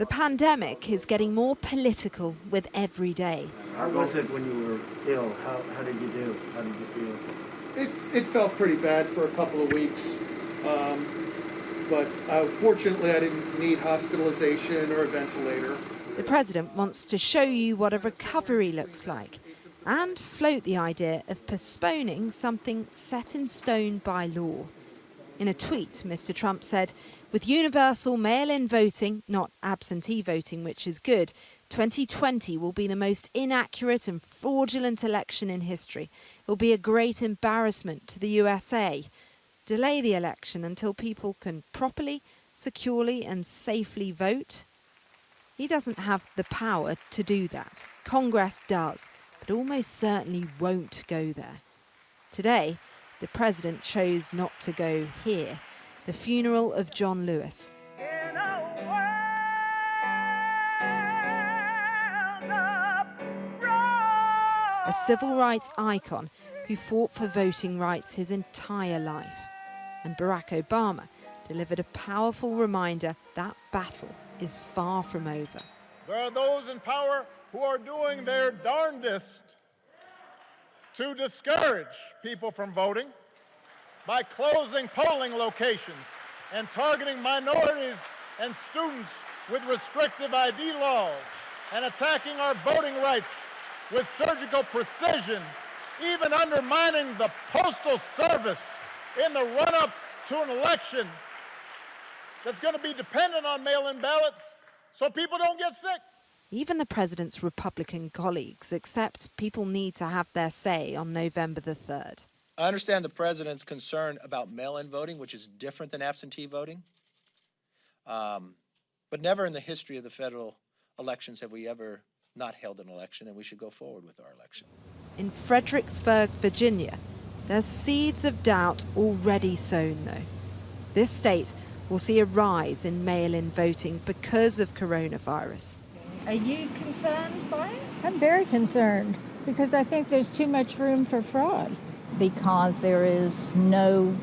The pandemic is getting more political with every day. How was it when you were ill? How did you do? How did you feel? It felt pretty bad for a couple of weeks, but fortunately I didn't need hospitalization or a ventilator. The president wants to show you what a recovery looks like and float the idea of postponing something set in stone by law. In a tweet, Mr. Trump said, with universal mail-in voting, not absentee voting, which is good, 2020 will be the most inaccurate and fraudulent election in history. It will be a great embarrassment to the USA. Delay the election until people can properly, securely and safely vote. He doesn't have the power to do that. Congress does, but almost certainly won't go there. Today, the president chose not to go here, the funeral of John Lewis. A civil rights icon who fought for voting rights his entire life. And Barack Obama delivered a powerful reminder that battle is far from over. There are those in power who are doing their darndest to discourage people from voting by closing polling locations and targeting minorities and students with restrictive ID laws and attacking our voting rights with surgical precision, even undermining the Postal Service in the run-up to an election that's going to be dependent on mail-in ballots so people don't get sick. Even the president's Republican colleagues accept people need to have their say on November the 3rd. I understand the president's concern about mail-in voting, which is different than absentee voting. But never in the history of the federal elections have we ever not held an election, and we should go forward with our election. In Fredericksburg, Virginia, there's seeds of doubt already sown, though. This state will see a rise in mail-in voting because of coronavirus. Are you concerned by it? I'm very concerned because I think there's too much room for fraud. Because there is no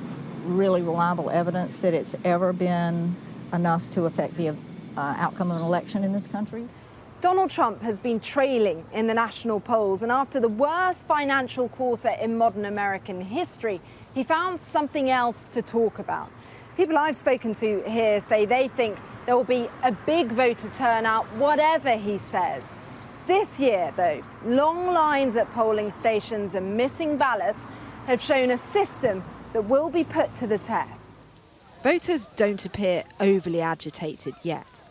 really reliable evidence that it's ever been enough to affect the outcome of an election in this country. Donald Trump has been trailing in the national polls, and after the worst financial quarter in modern American history, he found something else to talk about. People I've spoken to here say they think there will be a big voter turnout, whatever he says. This year, though, long lines at polling stations and missing ballots have shown a system that will be put to the test. Voters don't appear overly agitated yet,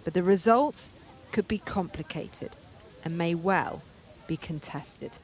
but the results could be complicated and may well be contested.